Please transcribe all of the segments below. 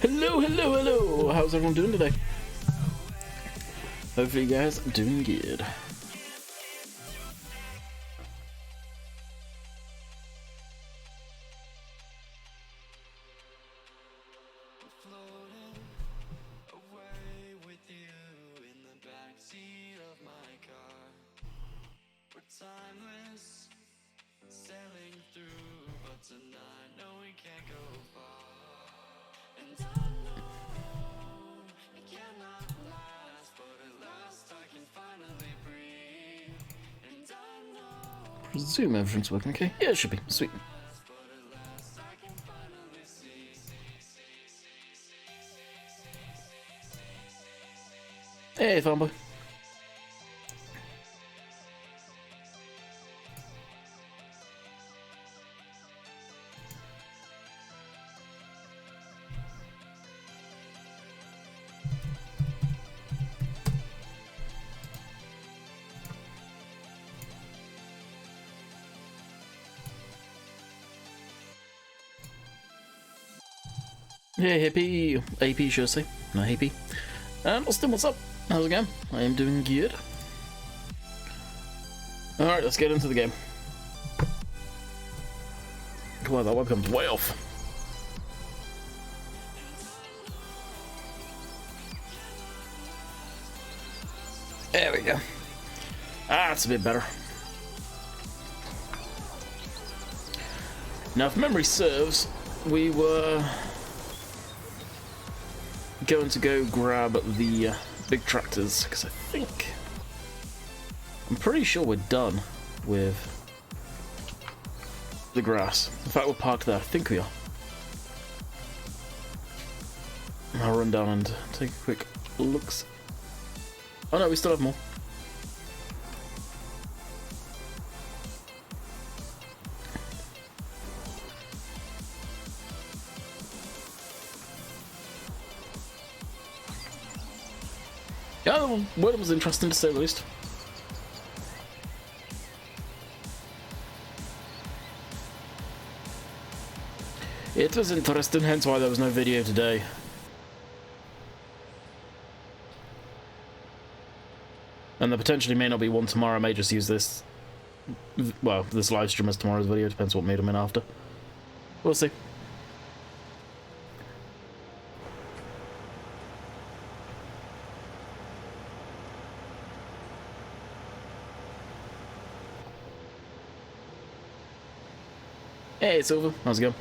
Hello, hello, hello! How's everyone doing today? Hopefully you guys are doing good. Zoom everything's working okay? Yeah, it should be. Sweet. Hey, fanboy. Hey, hippie. AP, should I say? No, hippie. And Austin, what's up? How's it going? I am doing good. Alright, let's get into the game. Come on, that webcam's way off. There we go. Ah, that's a bit better. Now, if memory serves, we were going to go grab the big tractors, because I'm pretty sure we're done with the grass. In fact, we're parked there. I think we are. I'll run down and take a quick looks. Oh no, we still have more. Yeah, the word was interesting to say the least. It was interesting, hence why there was no video today. And there potentially may not be one tomorrow. I may just use this, well, this live stream as tomorrow's video. Depends what mood I'm in after. We'll see. Hey, Silver. How's it going?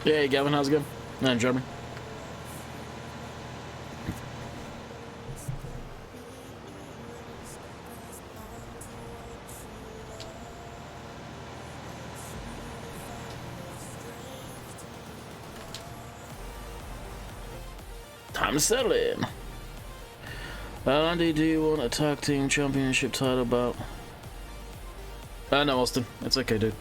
Hey, Gavin, how's it going? And Jeremy. Time to settle in. Andy, do you want a tag team championship title bout? No, Austin. It's okay, dude.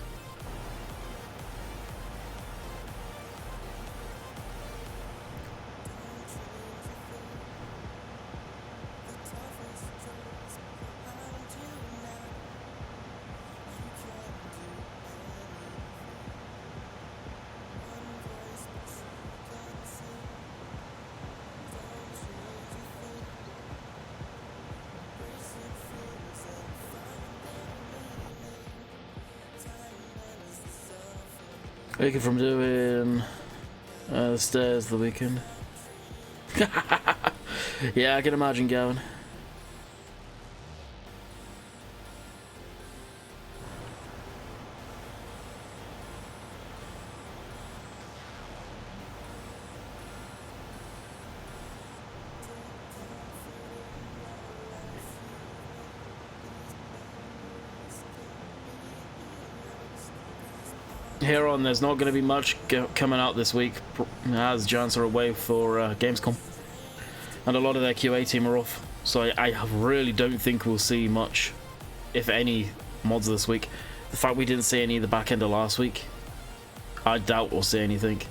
Waking from doing the stairs the weekend. Yeah, I can imagine, Gavin. Here on, there's not going to be much coming out this week, as Giants are away for Gamescom, and a lot of their QA team are off, so I really don't think we'll see much, if any, mods this week. The fact we didn't see any of the back end of last week, I doubt we'll see anything.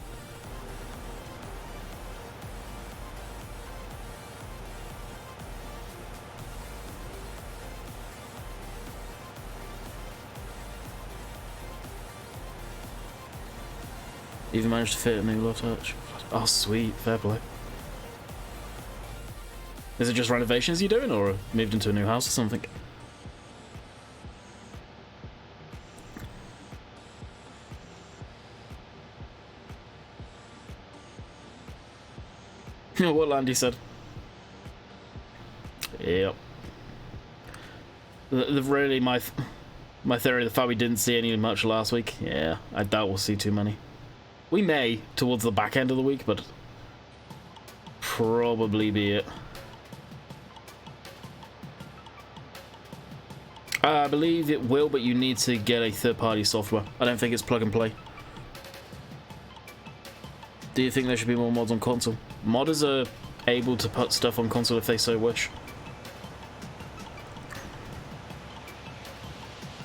Even managed to fit a new low touch. Oh, sweet. Fair play. Is it just renovations you're doing, or moved into a new house or something? You know what Landy said? Yep. Really, my theory, the fact we didn't see any much last week, yeah, I doubt we'll see too many. We may towards the back end of the week, but probably be it. I believe it will, but you need to get a third-party software. I don't think it's plug and play. Do you think there should be more mods on console? Modders are able to put stuff on console if they so wish.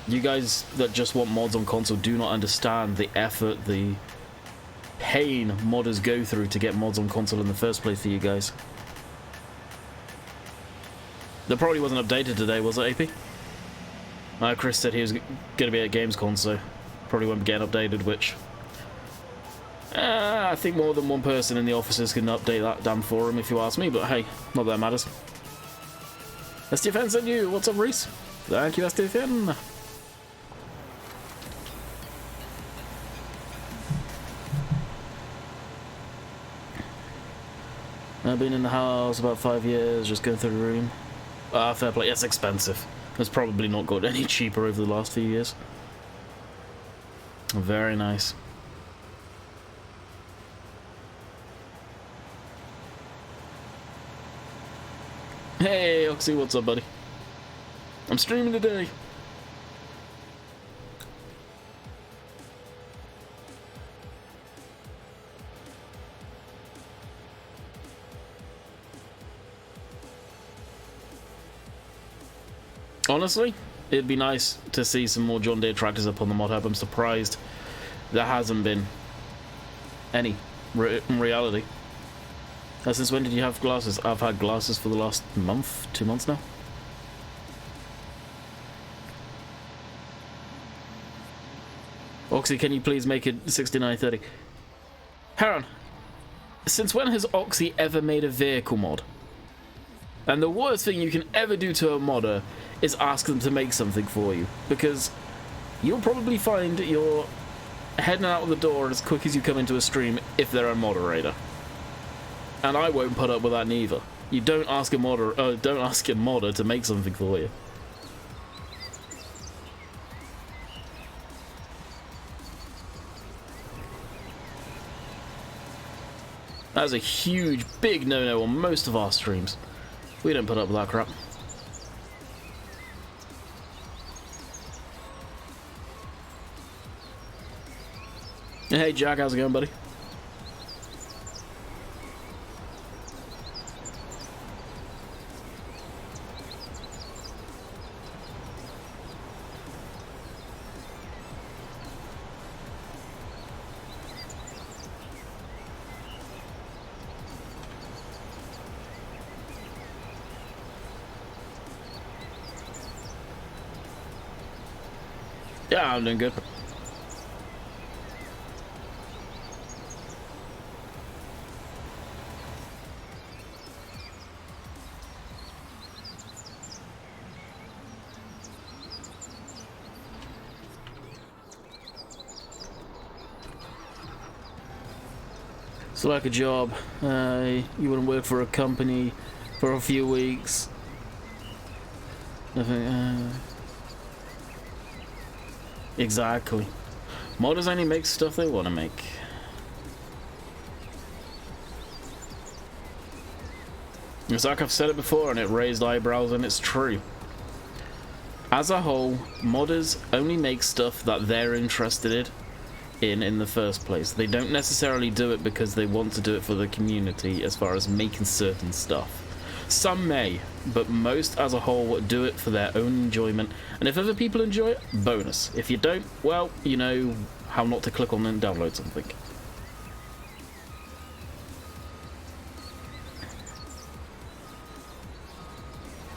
You guys that just want mods on console do not understand the effort, the pain modders go through to get mods on console in the first place for you guys. That probably wasn't updated today, was it, AP? Chris said he was going to be at Gamescom, so probably won't be getting updated, which I think more than one person in the offices can update that damn forum if you ask me, but hey, not that matters. STFN sent you. What's up, Reese? Thank you, STFN. I've been in the house about 5 years, just going through the room. Fair play. It's expensive. It's probably not got any cheaper over the last few years. Very nice. Hey, Oxy, what's up, buddy? I'm streaming today. Honestly, it'd be nice to see some more John Deere tractors up on the mod hub. I'm surprised there hasn't been any in reality. Since when did you have glasses? I've had glasses for the last month, 2 months now. Oxy, can you please make it 6930? Heron, since when has Oxy ever made a vehicle mod? And the worst thing you can ever do to a modder is ask them to make something for you, because you'll probably find you're heading out of the door as quick as you come into a stream if they're a moderator. And I won't put up with that neither. You don't ask a modder to make something for you. That's a huge, big no-no on most of our streams. We don't put up with that crap. Hey Jack, how's it going, buddy? Yeah, I'm doing good. So like a job, you wouldn't work for a company for a few weeks. Nothing. Exactly. Modders only make stuff they want to make. It's like I've said it before and it raised eyebrows, and it's true. As a whole, modders only make stuff that they're interested in the first place. They don't necessarily do it because they want to do it for the community as far as making certain stuff. Some may, but most as a whole do it for their own enjoyment, and if other people enjoy it, bonus. If you don't, well, you know how not to click on and download something.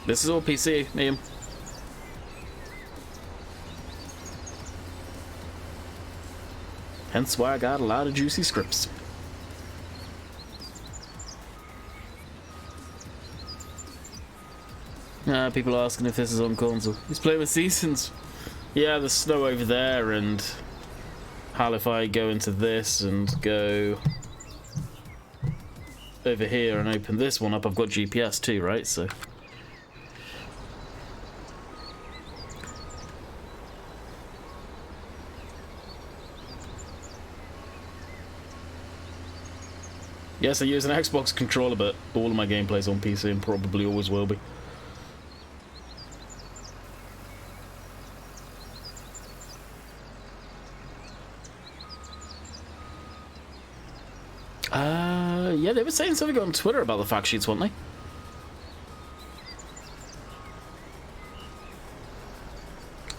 This is all PC, Liam. Hence why I got a lot of juicy scripts. People are asking if this is on console. He's playing with Seasons. Yeah, there's snow over there, and how if I go into this and go over here and open this one up, I've got GPS too, right? So yes, I use an Xbox controller, but all of my gameplay's on PC and probably always will be. Yeah, they were saying something on Twitter about the fact sheets, weren't they?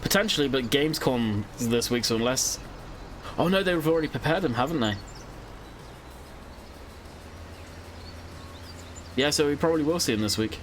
Potentially, but Gamescom this week, so unless... Oh no, they've already prepared them, haven't they? Yeah, so we probably will see him this week.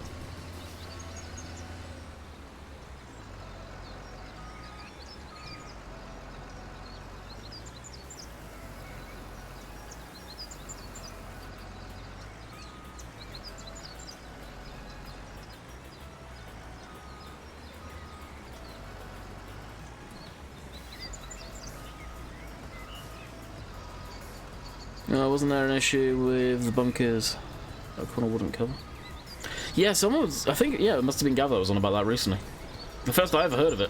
No, wasn't there an issue with the bunkers? That corner wouldn't cover. Yeah, someone was... I think, yeah, it must have been Gav that was on about that recently. The first I ever heard of it.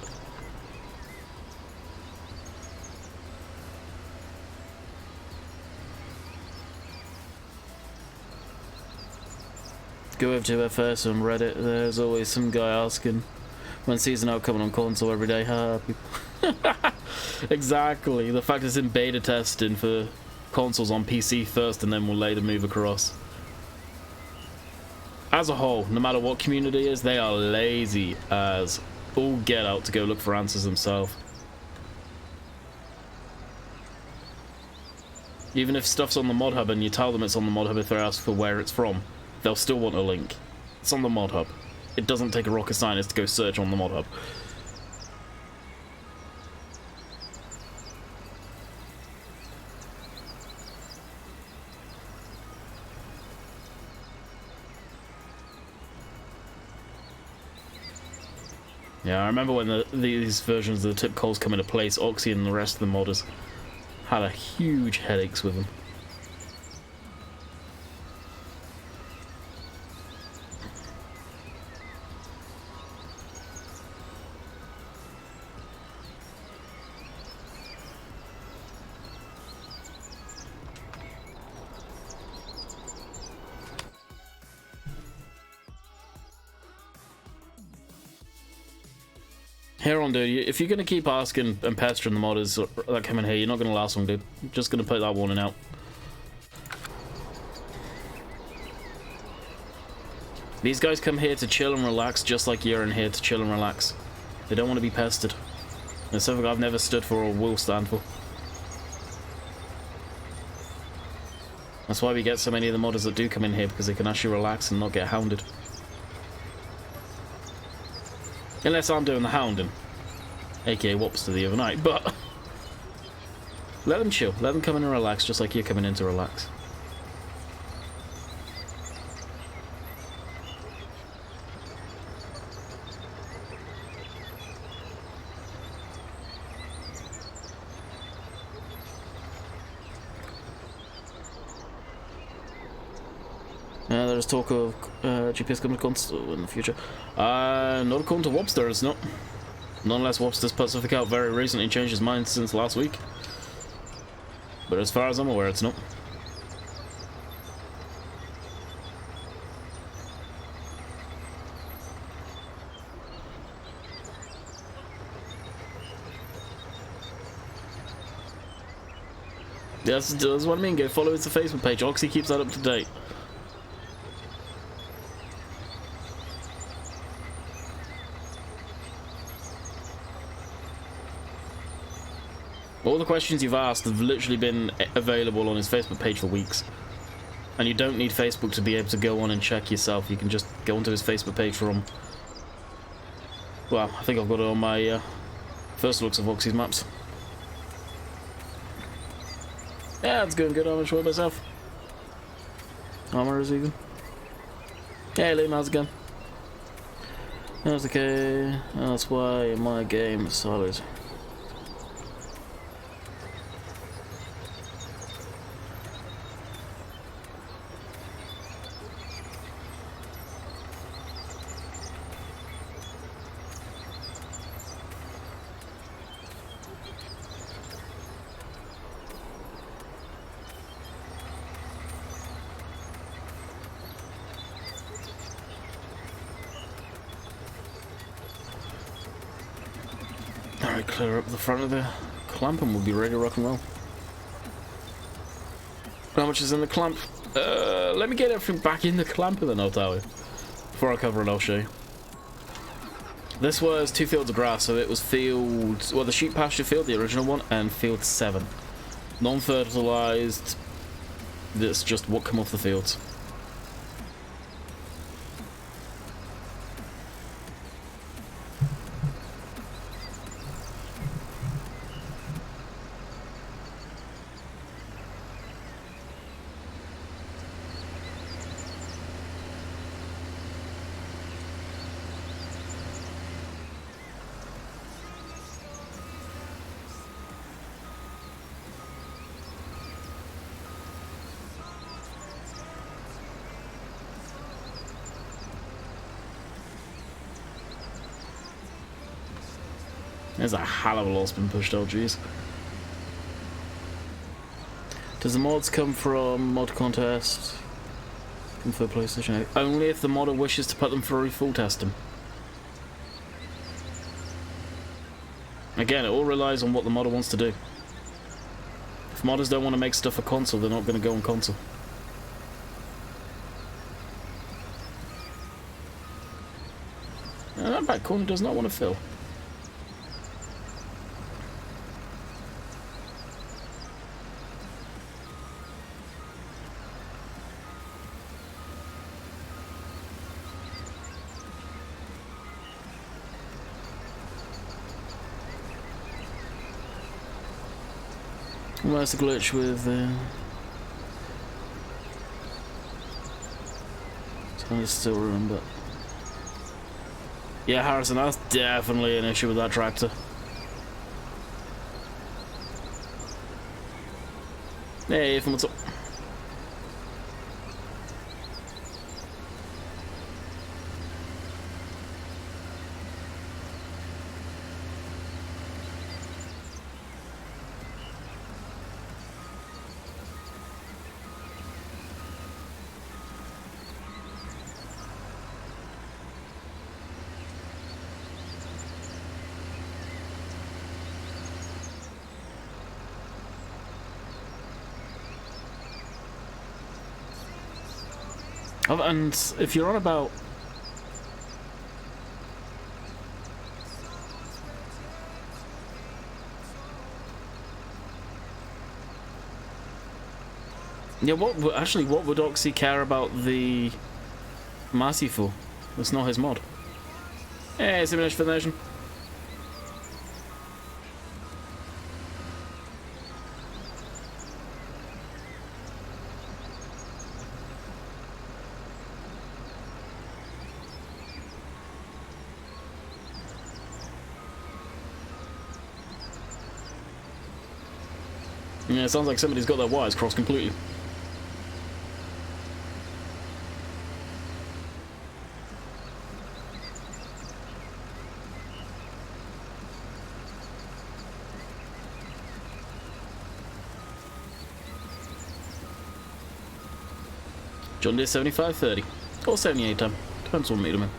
Go over to FS on Reddit. There's always some guy asking when season out coming on console every day. Exactly. The fact it's in beta testing for consoles on PC first, and then we'll later move across. As a whole, no matter what community is, they are lazy as all get out to go look for answers themselves. Even if stuff's on the mod hub and you tell them it's on the mod hub, if they ask for where it's from, they'll still want a link. It's on the mod hub. It doesn't take a rocket scientist to go search on the mod hub. Yeah, I remember when these versions of the tip calls come into place, Oxy and the rest of the modders had a huge headaches with them. Here on, dude, if you're going to keep asking and pestering the modders that come in here, you're not going to last long, dude. I'm just going to put that warning out. These guys come here to chill and relax just like you're in here to chill and relax. They don't want to be pestered. It's something I've never stood for or will stand for. That's why we get so many of the modders that do come in here, because they can actually relax and not get hounded. Unless I'm doing the hounding. aka Wopster the other night, but let them chill. Let them come in and relax, just like you're coming in to relax. There's talk of GPS coming to console in the future. Not according to Wopster, it's not. Not unless Wopster's put something out very recently and changed his mind since last week. But as far as I'm aware, it's not. That's what I mean, go follow his Facebook page. Oxy keeps that up to date. All the questions you've asked have literally been available on his Facebook page for weeks. And you don't need Facebook to be able to go on and check yourself. You can just go onto his Facebook page from... Well, I think I've got it on my first looks of Oxy's maps. Yeah, it's going good. I'm sure myself. Armor is even. Hey, Liam, how's it going? That's okay. That's why my game is solid. Alright, clear up the front of the clamp and we'll be ready to rock and roll. How much is in the clamp? Let me get everything back in the clamp and then I'll tell you. Before I cover it, I'll show you. This was 2 fields of grass, so it was field... Well, the sheep pasture field, the original one, and field 7. Non-fertilized. That's just what come off the fields. There's a hell of a lot's been pushed out, jeez. Does the mods come from mod contest? Come for PlayStation 8? Only if the modder wishes to put them through full testing. Again, it all relies on what the modder wants to do. If modders don't want to make stuff for console, they're not going to go on console. And that back corner does not want to fill. Well, that's a glitch with trying to still remember. Yeah, Harrison, that's definitely an issue with that tractor. Hey, Ethan, what's up? Oh, and if you're on about... Yeah, what would Oxy care about the Massey for? That's not his mod. Hey, Simulation for the Nation. Yeah, it sounds like somebody's got their wires crossed completely. John Deere 7530 or 78 ton, depends on meter man.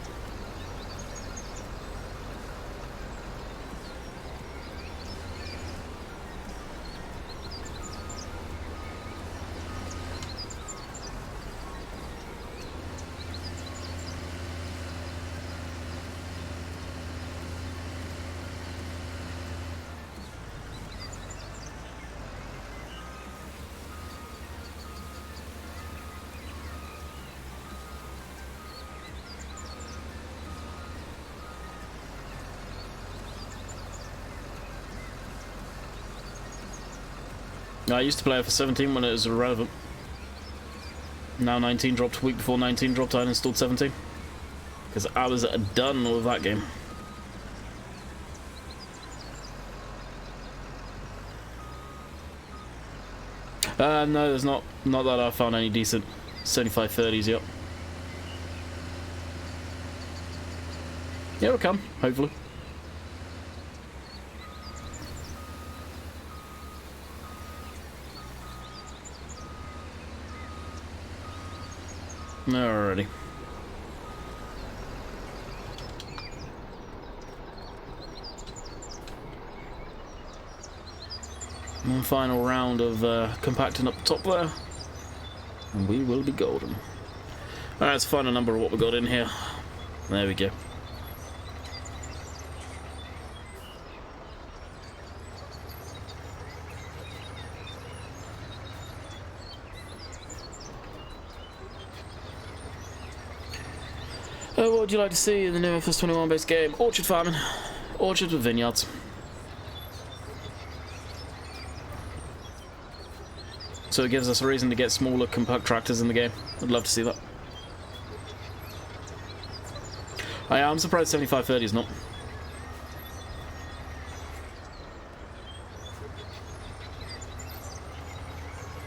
I used to play it for 17 when it was irrelevant. Now 19 dropped. A week before 19 dropped, I installed 17. Because I was done with that game. No, there's not that I found any decent 7530s yet. Yeah, it'll come, hopefully. Alrighty. One final round of compacting up the top there, and we will be golden. Alright, let's find a number of what we got in here. There we go. What would you like to see in the new FS21 based game? Orchard farming. Orchards with vineyards. So it gives us a reason to get smaller compact tractors in the game. I'd love to see that. I'm surprised 7530 is not.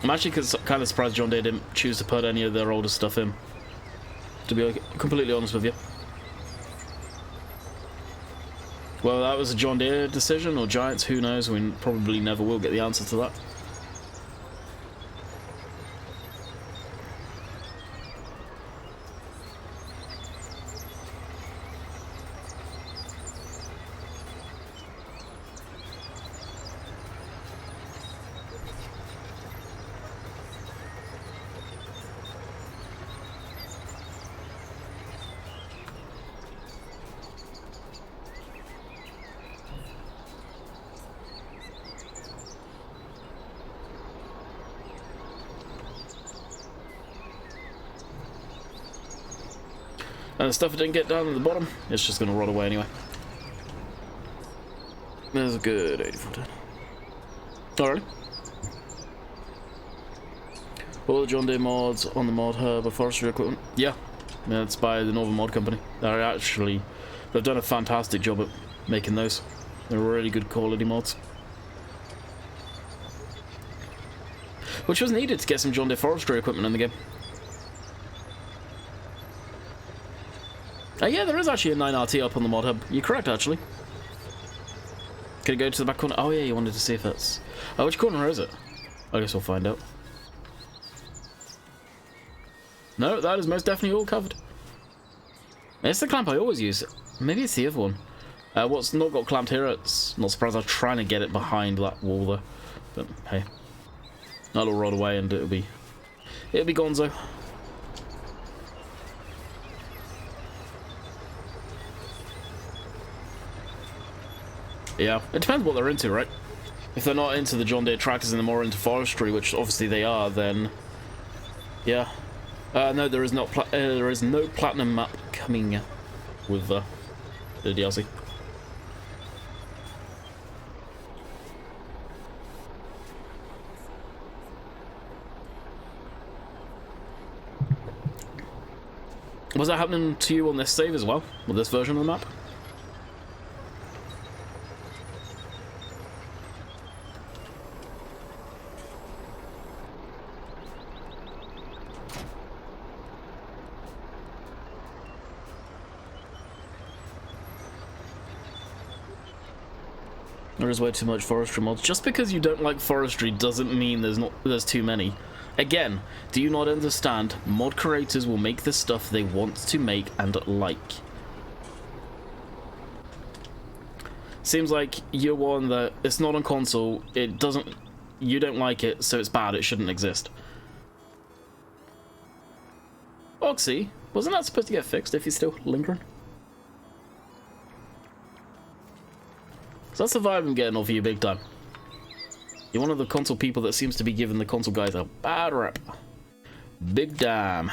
I'm actually kind of surprised John Deere didn't choose to put any of their older stuff in. To be completely honest with you. Well, that was a John Deere decision, or Giants, who knows? We probably never will get the answer to that. And the stuff that didn't get down at the bottom, it's just going to rot away anyway. There's a good 8410. Alright. All the John Deere mods on the mod hub of forestry equipment. Yeah, it's by the Northern Mod Company. They've done a fantastic job at making those. They're really good quality mods. Which was needed to get some John Deere forestry equipment in the game. Yeah, there is actually a 9RT up on the mod hub. You're correct, actually. Can I go to the back corner? Oh yeah, you wanted to see if that's... Oh, which corner is it? I guess we'll find out. No, that is most definitely all covered. It's the clamp I always use. Maybe it's the other one. What's not got clamped here, it's not surprised I'm trying to get it behind that wall there. But hey. That'll rot away and it'll be gonzo. Yeah, it depends what they're into, right? If they're not into the John Deere tractors and they're more into forestry, which obviously they are, then yeah. No, there is no platinum map coming with the DLC. Was that happening to you on this save as well, with this version of the map? There is way too much forestry mods. Just because you don't like forestry doesn't mean there's too many. Again, do you not understand? Mod creators will make the stuff they want to make and like. Seems like you're one that it's not on console, it doesn't, you don't like it, so it's bad, it shouldn't exist. Oxy, wasn't that supposed to get fixed if you're still lingering? So that's the vibe I'm getting off you big time. You're one of the console people that seems to be giving the console guys a bad rap. Big damn.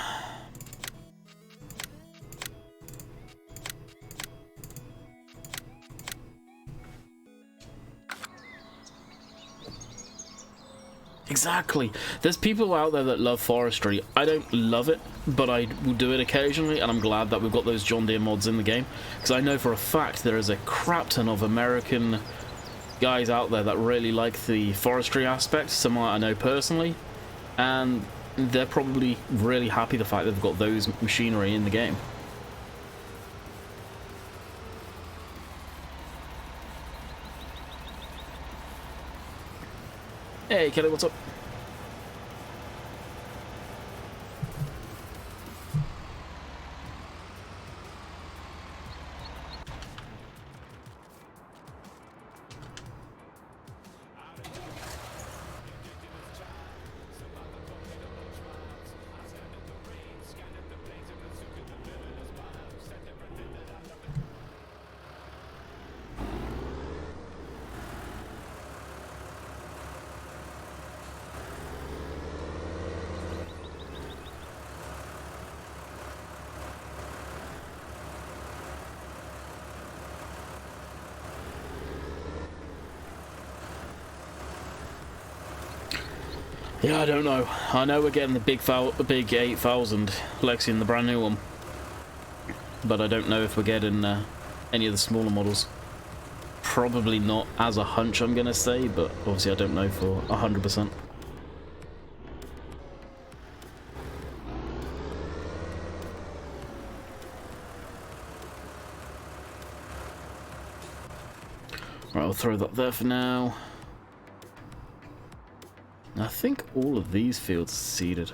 Exactly. There's people out there that love forestry. I don't love it, but I will do it occasionally, and I'm glad that we've got those John Deere mods in the game, because I know for a fact there is a crap ton of American guys out there that really like the forestry aspect, some I know personally, and they're probably really happy the fact that they've got those machinery in the game. Hey Kelly, what's up? Yeah, I don't know. I know we're getting the big 8000 Lexion, the brand new one, but I don't know if we're getting any of the smaller models. Probably not as a hunch, I'm gonna say, but obviously I don't know for 100%. Right, I'll throw that there for now. I think all of these fields are seeded.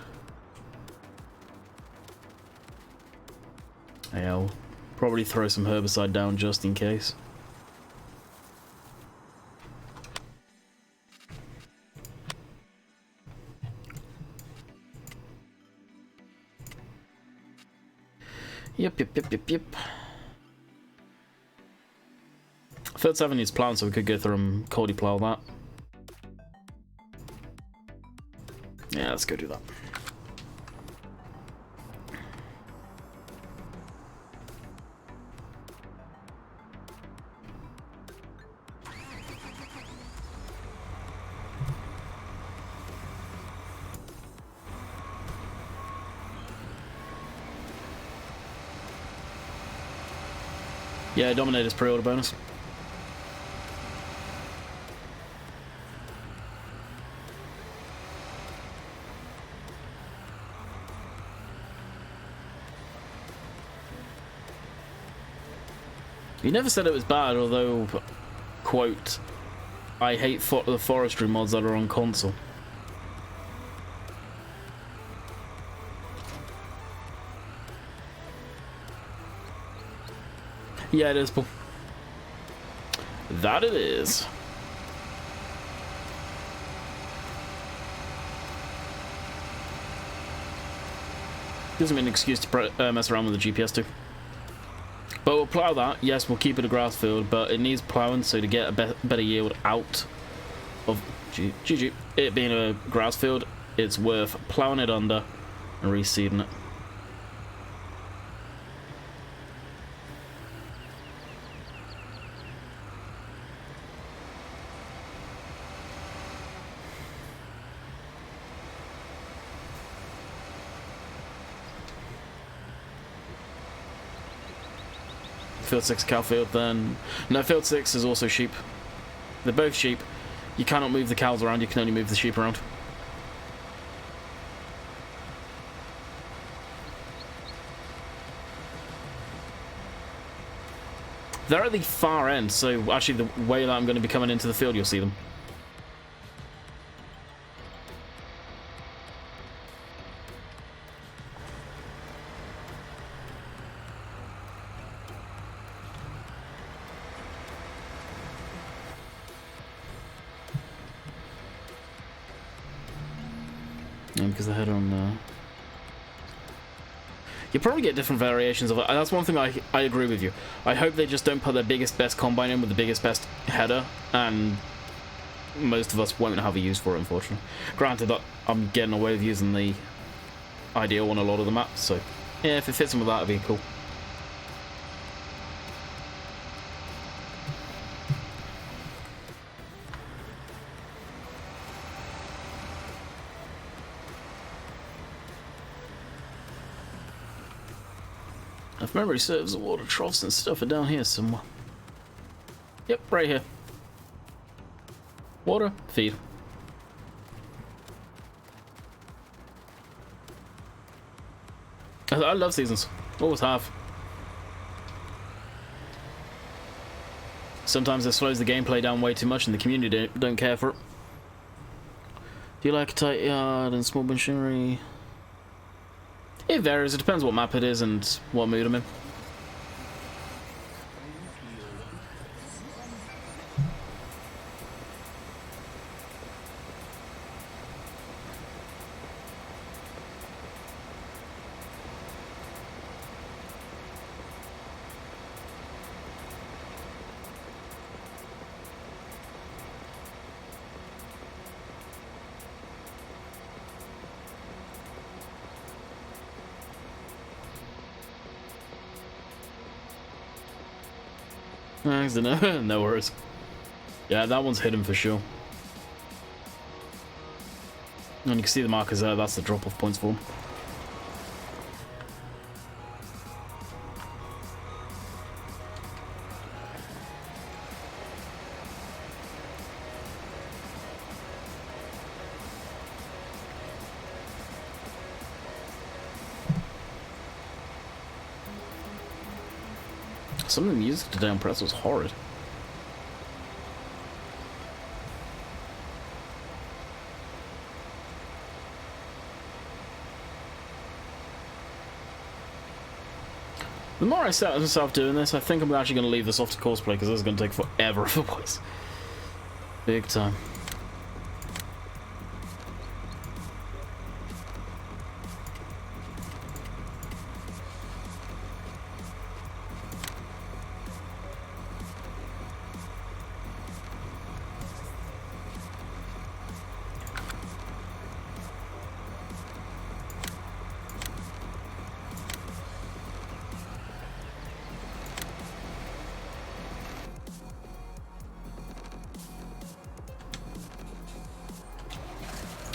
Yeah, I'll probably throw some herbicide down just in case. Yep. Field 7 needs plowing, so we could go through and Cody plow that. Yeah, let's go do that. Yeah, Dominator's pre-order bonus. You never said it was bad, although, quote, I hate the forestry mods that are on console. Yeah, it is, Paul. That it is. Gives me an excuse to mess around with the GPS too. But we'll plough that. Yes, we'll keep it a grass field, but it needs ploughing, so to get a better yield out of it being a grass field, it's worth ploughing it under and reseeding it. Field 6 cow field, then no, field 6 is also sheep. They're both sheep. You cannot move the cows around, you can only move the sheep around. They're at the far end, so actually the way that I'm going to be coming into the field, you'll see them. Yeah, because they head on... You probably get different variations of it. That's one thing I agree with you. I hope they just don't put their biggest, best combine in with the biggest, best header, and most of us won't have a use for it, unfortunately. Granted, that I'm getting away with using the ideal on a lot of the maps, so yeah, if it fits in with that, it'd be cool. If memory serves, the water troughs and stuff are down here somewhere. Yep, right here. Water, feed. I love seasons. Always have. Sometimes it slows the gameplay down way too much and the community don't care for it. Do you like a tight yard and small machinery? It varies, it depends what map it is and what mood I'm in. No worries. Yeah, that one's hidden for sure. And you can see the markers there, that's the drop-off points for them. Some of the music today on Press was horrid. The more I set myself doing this, I think I'm actually going to leave this off to cosplay because this is going to take forever otherwise. Big time.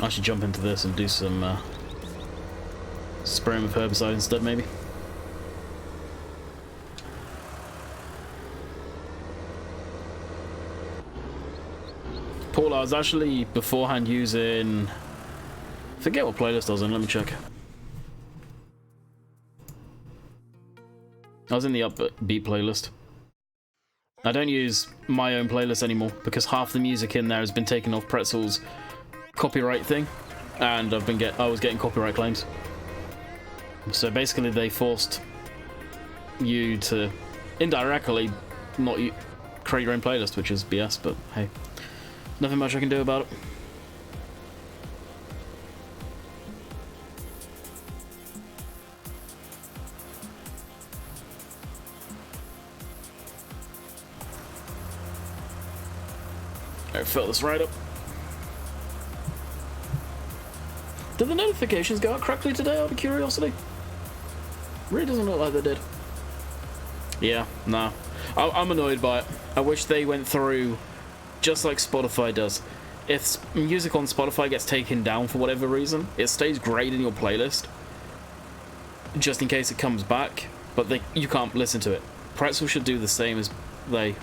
I should jump into this and do some spraying with herbicide instead, maybe. Paul, I was actually beforehand using... forget what playlist I was in, let me check. I was in the upbeat playlist. I don't use my own playlist anymore because half the music in there has been taken off Pretzel's copyright thing, and I was getting copyright claims. So basically they forced you to indirectly not create your own playlist, which is BS, but hey, nothing much I can do about it. Alright, fill this right up. Did the notifications go out correctly today, out of curiosity? Really doesn't look like they did. Yeah, no. I'm annoyed by it. I wish they went through just like Spotify does. If music on Spotify gets taken down for whatever reason, it stays great in your playlist, just in case it comes back, but you can't listen to it. Pretzel should do the same as they...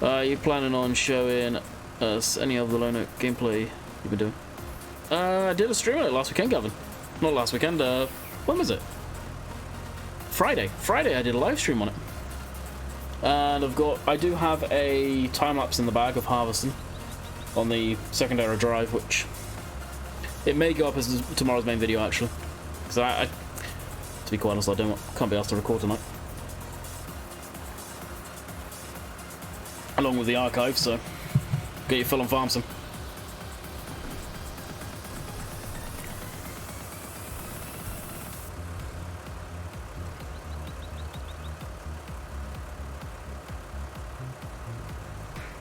Are you planning on showing us any of the Lone Oak gameplay you've been doing? I did a stream on it last weekend, Gavin. Not last weekend. When was it? Friday. Friday I did a live stream on it. And I do have a time lapse in the bag of harvesting on the secondary drive, which it may go up as tomorrow's main video actually. Because to be quite honest, can't be asked to record tonight. Along with the archive, so get your full on farm sim.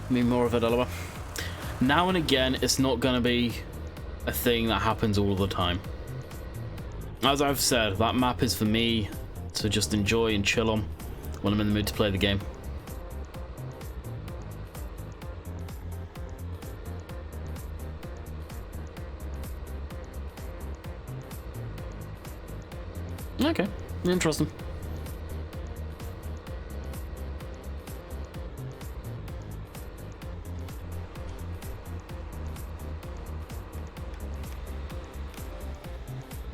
Me more of it, Oliver. Now and again, it's not going to be a thing that happens all the time. As I've said, that map is for me to just enjoy and chill on when I'm in the mood to play the game. Okay, interesting.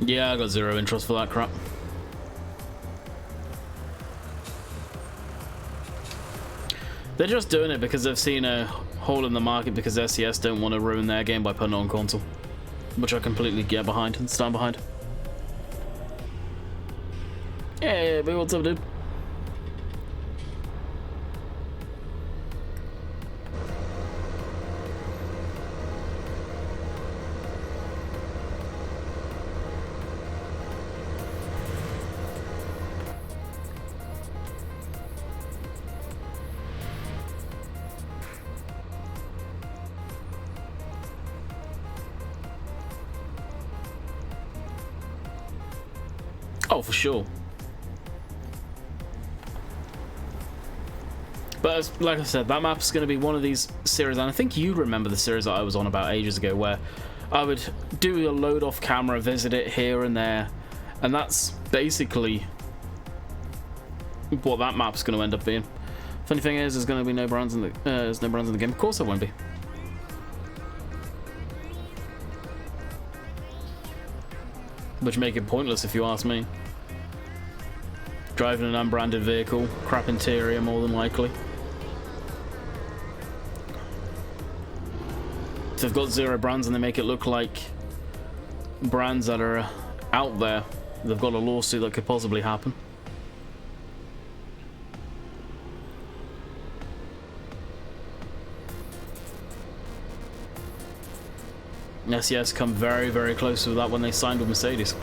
Yeah, I got zero interest for that crap. They're just doing it because they've seen a hole in the market because SES don't want to ruin their game by putting it on console. Which I completely get behind and stand behind. Yeah, but what's up, dude? Oh, for sure. But like I said, that map's going to be one of these series, and I think you remember the series that I was on about ages ago, where I would do a load off camera, visit it here and there, and that's basically what that map's going to end up being. Funny thing is, there's going to be no brands in the there's no brands in the game. Of course, there won't be. Which make it pointless if you ask me. Driving an unbranded vehicle, crap interior more than likely. If they've got zero brands and they make it look like brands that are out there, they've got a lawsuit that could possibly happen. SES come very, very close to that when they signed with Mercedes.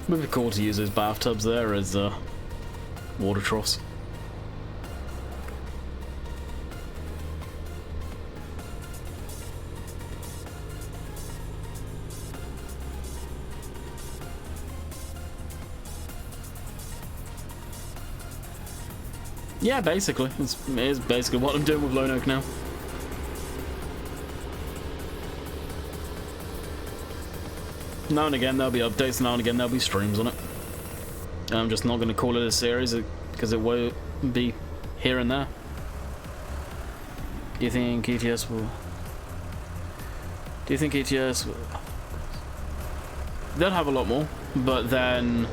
Would be cool to use those bathtubs there as water troughs. Yeah, basically. It is basically what I'm doing with Lone Oak now. Now and again there'll be updates, now and again there'll be streams on it. And I'm just not going to call it a series because it won't be here and there. Do you think ETS will... Do you think ETS will... They'll have a lot more, but then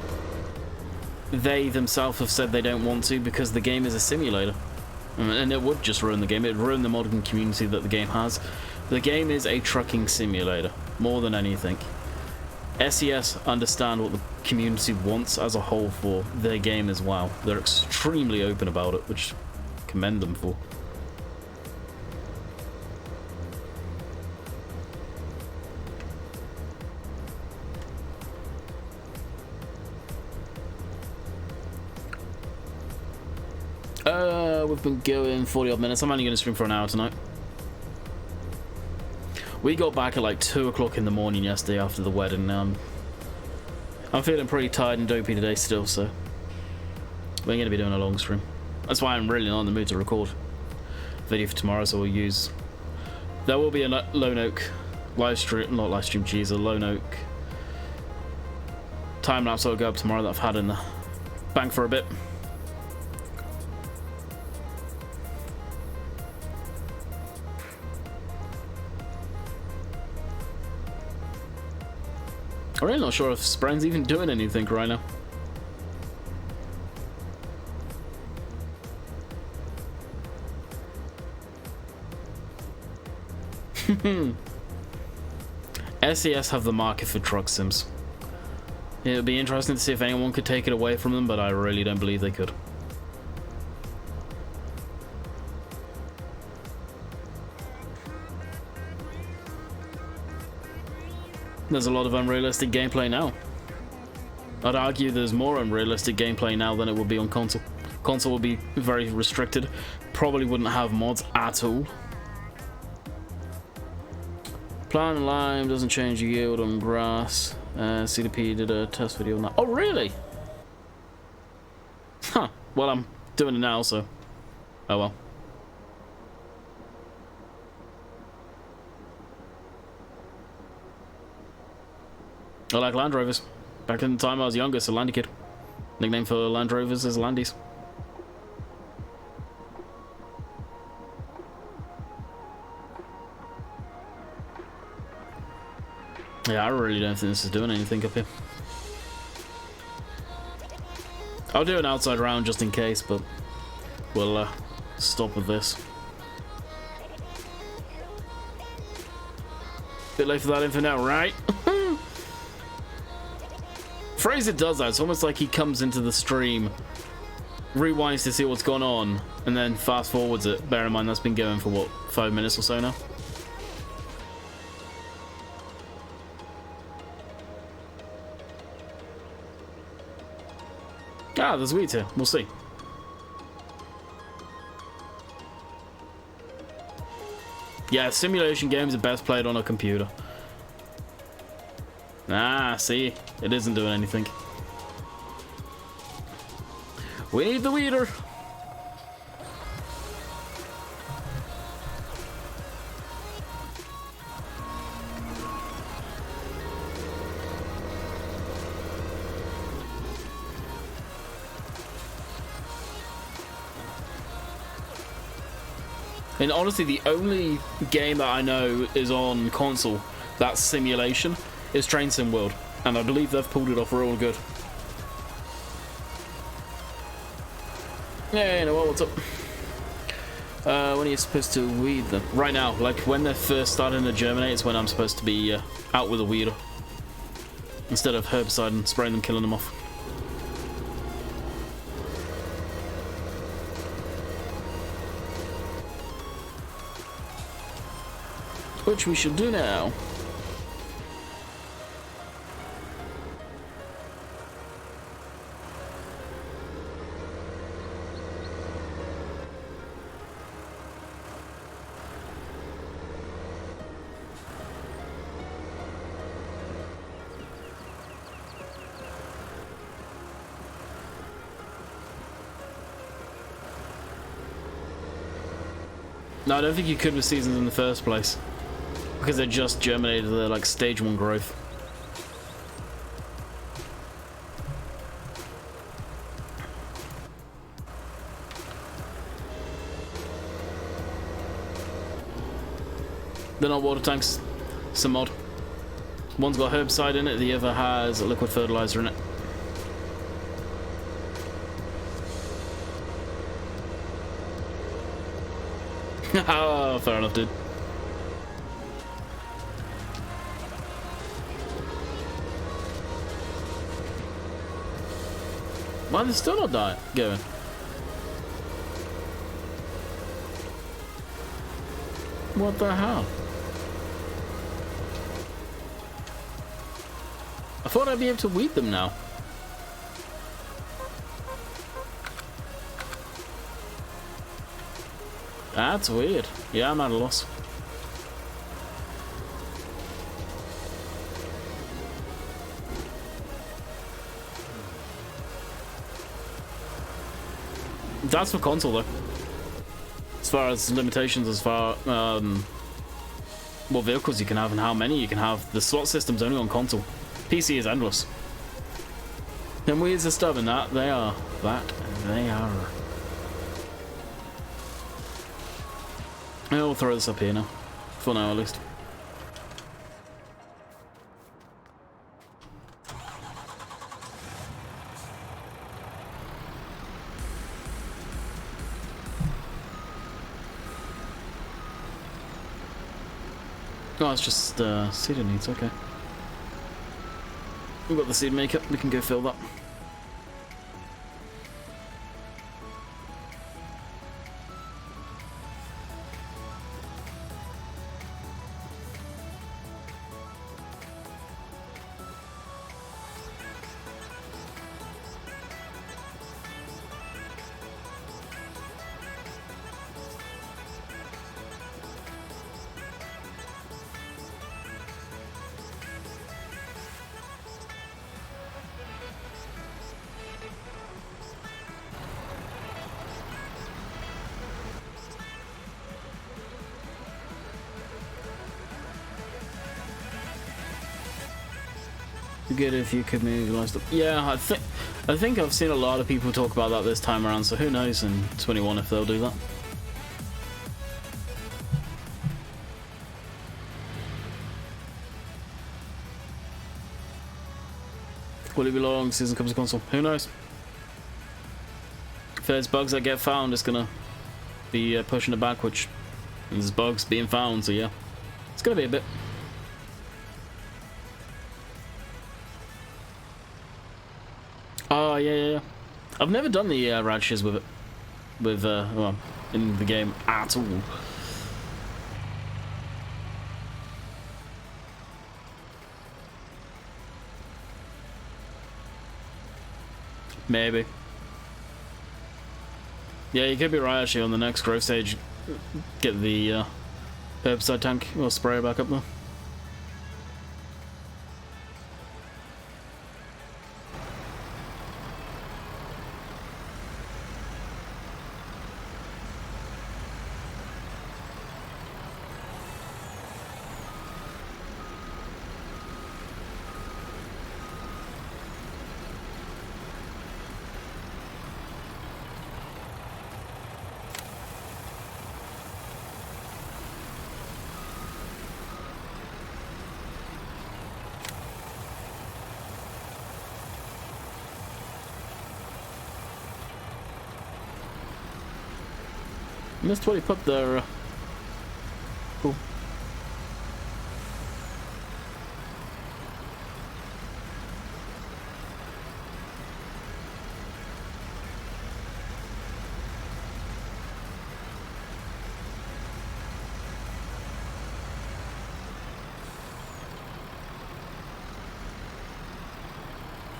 they themselves have said they don't want to because the game is a simulator. And it would just ruin the game. It would ruin the modding community that the game has. The game is a trucking simulator, more than anything. SES understand what the community wants as a whole for their game as well. They're extremely open about it, which I commend them for. We've been going 40 odd minutes. I'm only going to stream for an hour tonight. We got back at like 2 o'clock in the morning yesterday after the wedding. I'm feeling pretty tired and dopey today still, so we're going to be doing a long stream. That's why I'm really not in the mood to record video for tomorrow, so we'll use... There will be a Lone Oak live stream, not live stream, geez, a Lone Oak time-lapse that'll go up tomorrow that I've had in the bank for a bit. I'm really not sure if spraying's even doing anything right now. SES have the market for truck sims. It would be interesting to see if anyone could take it away from them, but I really don't believe they could. There's a lot of unrealistic gameplay now. I'd argue there's more unrealistic gameplay now than it would be on console. Console would be very restricted, probably wouldn't have mods at all. Plant and lime doesn't change yield on grass. CDP did a test video on that. Oh, really? Huh. Well, I'm doing it now, so. Oh well. I like Land Rovers. Back in the time I was younger, so Landy Kid. Nickname for Land Rovers is Landies. Yeah, I really don't think this is doing anything up here. I'll do an outside round just in case, but we'll stop with this. Bit late for that info now, right? Fraser does that. It's almost like he comes into the stream, rewinds to see what's gone on, and then fast forwards it. Bear in mind that's been going for what, 5 minutes or so now? Ah, there's weeds here. We'll see. Yeah, simulation games are best played on a computer. Ah, see? It isn't doing anything. We need the weeder. And honestly, the only game that I know is on console that's simulation is Train Sim World, and I believe they've pulled it off real good. Yeah, you know what? What's up? When are you supposed to weed them? Right now, like when they're first starting to germinate, it's when I'm supposed to be out with a weeder instead of herbicide and spraying them, killing them off. Which we should do now. No, I don't think you could with seasons in the first place. Because they just germinated their like stage 1 growth. They're not water tanks. It's a mod. One's got herbicide in it, the other has liquid fertilizer in it. Oh, fair enough, dude. Why are they still not going? What the hell? I thought I'd be able to weed them now. That's weird. Yeah, I'm at a loss. That's for console though. As far as limitations, as far what vehicles you can have and how many you can have, the slot system's only on console. PC is endless. Them weeds are stubborn, that they are. That they are. I'll throw this up here now. For now at least. Oh, it's just seed it needs, okay. We've got the seed maker, we can go fill that. Good if you could move your stuff. Yeah, I think I've seen a lot of people talk about that this time around, so who knows in 21 if they'll do that. Will it be long? Season comes to console. Who knows? If there's bugs that get found, it's gonna be pushing it back, which there's bugs being found, so yeah. It's gonna be a bit. Oh, yeah. I've never done the radishes with it. Well, in the game at all. Maybe. Yeah, you could be right actually. On the next growth stage, get the herbicide tank or sprayer back up there. Missed what he put there. Cool.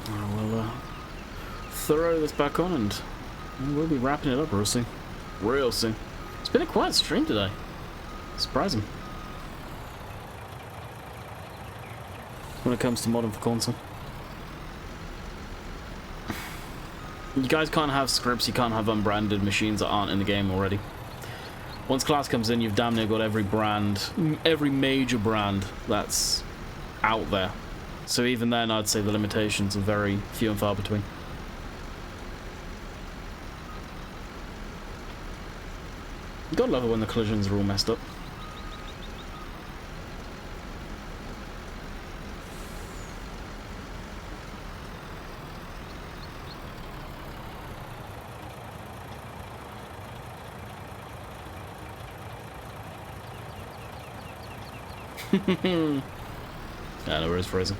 We'll throw this back on and we'll be wrapping it up real soon. Real soon. It's been a quiet stream today. Surprising. When it comes to modding for console. You guys can't have scripts, you can't have unbranded machines that aren't in the game already. Once class comes in, you've damn near got every brand, every major brand that's out there. So even then, I'd say the limitations are very few and far between. Gotta love it when the collisions are all messed up. I know where it's frozen.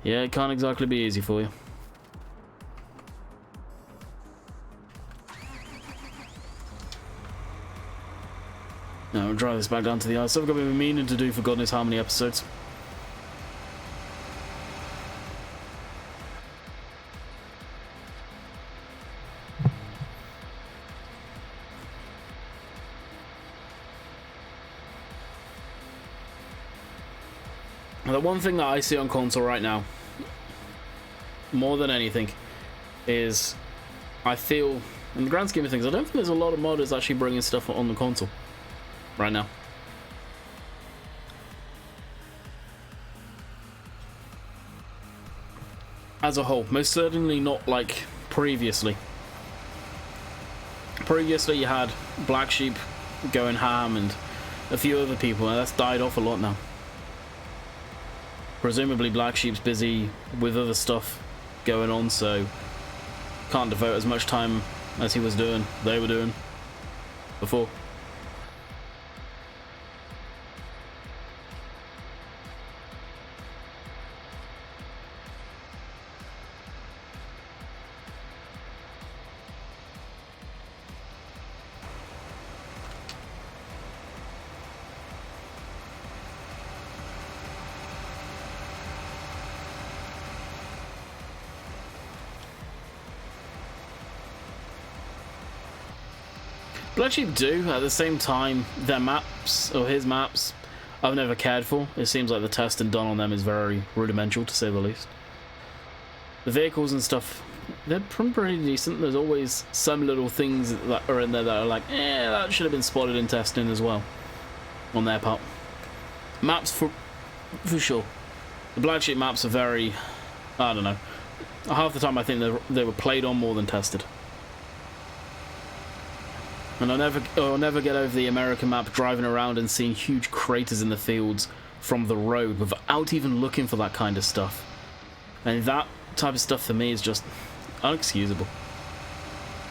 Yeah, it can't exactly be easy for you. Now we'll drive this back down to the ice. So I've got a bit of meaning to do for God knows how many episodes. The one thing that I see on console right now, more than anything, is I feel, in the grand scheme of things, I don't think there's a lot of modders actually bringing stuff on the console right now. As a whole, most certainly not like previously. Previously you had Black Sheep going ham and a few other people, and that's died off a lot now. Presumably Black Sheep's busy with other stuff going on, so can't devote as much time as they were doing before. Black Sheep do. At the same time, their maps, or his maps, I've never cared for. It seems like the testing done on them is very rudimental, to say the least. The vehicles and stuff, they're pretty decent. There's always some little things that are in there that are like, that should have been spotted in testing as well, on their part. Maps, for sure. The Black Sheep maps are very, I don't know. Half the time I think they were played on more than tested. And I'll never get over the American map driving around and seeing huge craters in the fields from the road without even looking for that kind of stuff. And that type of stuff for me is just unexcusable.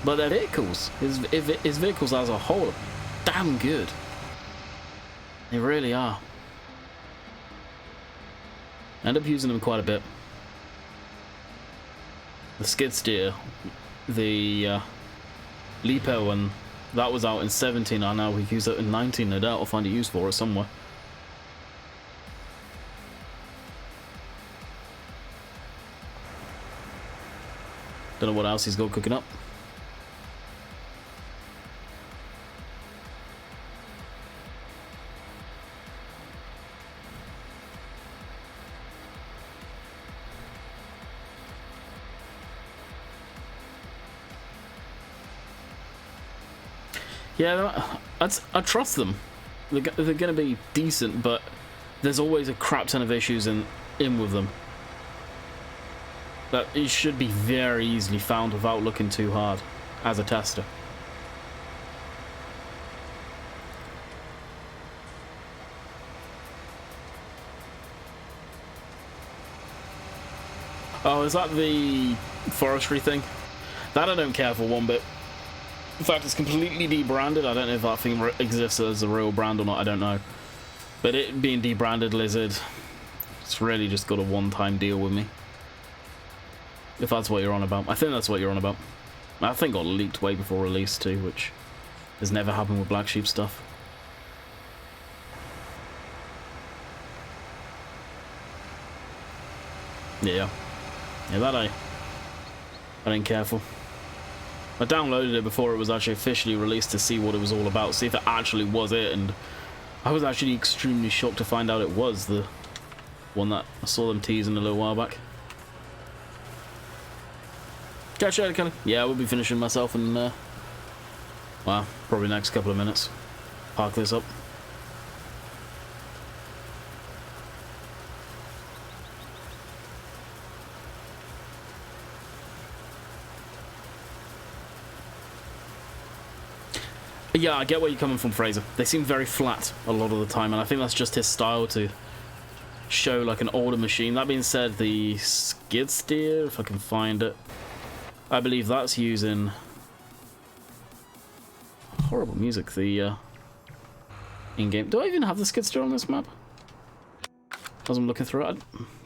But their vehicles, his vehicles as a whole, are damn good. They really are. I end up using them quite a bit. The skid steer, the Lipo, and that was out in 17. I know we use it in 19. No doubt I'll find a use for it somewhere. Don't know what else he's got cooking up. Yeah, I trust them. They're going to be decent, but there's always a crap ton of issues in with them. That it should be very easily found without looking too hard as a tester. Oh, is that the forestry thing? That I don't care for one bit. In fact, it's completely debranded. I don't know if that thing exists as a real brand or not. I don't know. But it being debranded Lizard, it's really just got a one-time deal with me. If that's what you're on about. I think that's what you're on about. I think it got leaked way before release too, which has never happened with Black Sheep stuff. Yeah, that I didn't care for. I downloaded it before it was actually officially released to see what it was all about, see if it actually was it, and I was actually extremely shocked to find out it was the one that I saw them teasing a little while back. Catch you later, Kelly. Yeah, we'll be finishing myself in, well, probably next couple of minutes. Park this up. Yeah, I get where you're coming from, Fraser. They seem very flat a lot of the time, and I think that's just his style to show like an older machine. That being said, the skid steer, if I can find it, I believe that's using horrible music. The in-game. Do I even have the skid steer on this map? As I'm looking through it,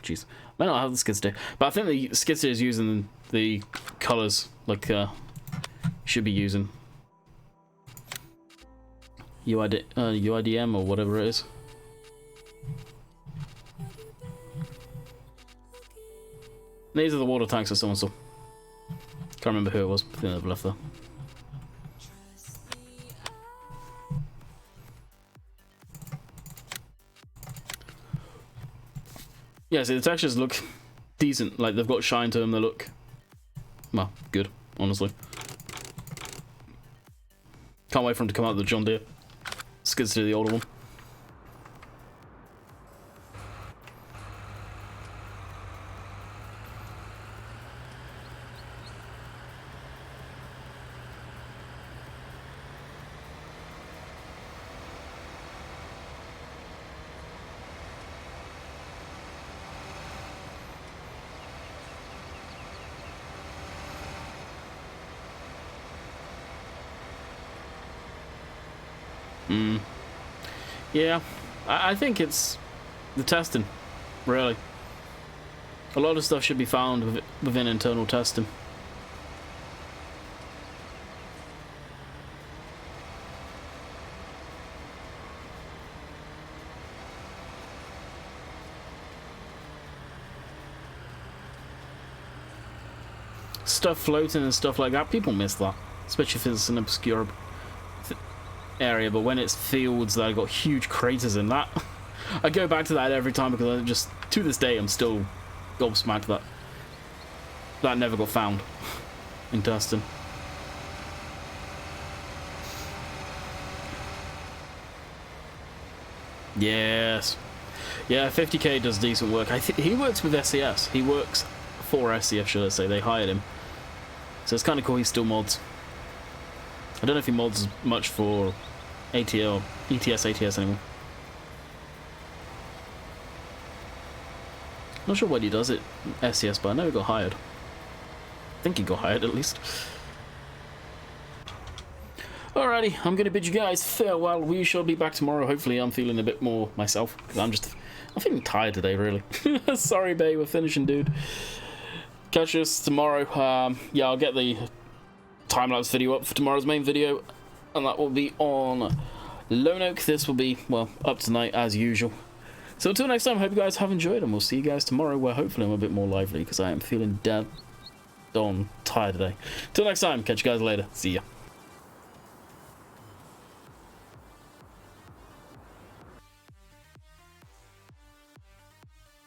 jeez, I don't have the skid steer, but I think the skid steer is using the colors like should be using. UIDM or whatever it is. These are the water tanks that someone saw. Can't remember who it was. I think they've left there. Yeah, see, the textures look decent. Like, they've got shine to them. They look, well, good, honestly. Can't wait for them to come out of the John Deere. Skid steer, the older one. Yeah, I think it's the testing, really. A lot of stuff should be found within internal testing. Stuff floating and stuff like that, people miss that, especially if it's an obscure area. But when it's fields that have got huge craters in that, I go back to that every time because I just, to this day, I'm still gobsmacked that that never got found in Dustin. Yes, yeah, 50k does decent work. He works with SES. He works for SES, should I say? They hired him, so it's kind of cool. He still mods. I don't know if he mods much for ATL, ATS anymore. Not sure what he does at SES, but I know he got hired. I think he got hired at least. Alrighty, I'm going to bid you guys farewell. We shall be back tomorrow. Hopefully I'm feeling a bit more myself, because I'm feeling tired today, really. Sorry, babe, we're finishing, dude. Catch us tomorrow. Yeah, I'll get the time-lapse video up for tomorrow's main video, and that will be on Lone Oak. This will be, well, up tonight as usual. So until next time, I hope you guys have enjoyed, and we'll see you guys tomorrow, where hopefully I'm a bit more lively, because I am feeling dead on tired today. Till next time, catch you guys later. See ya.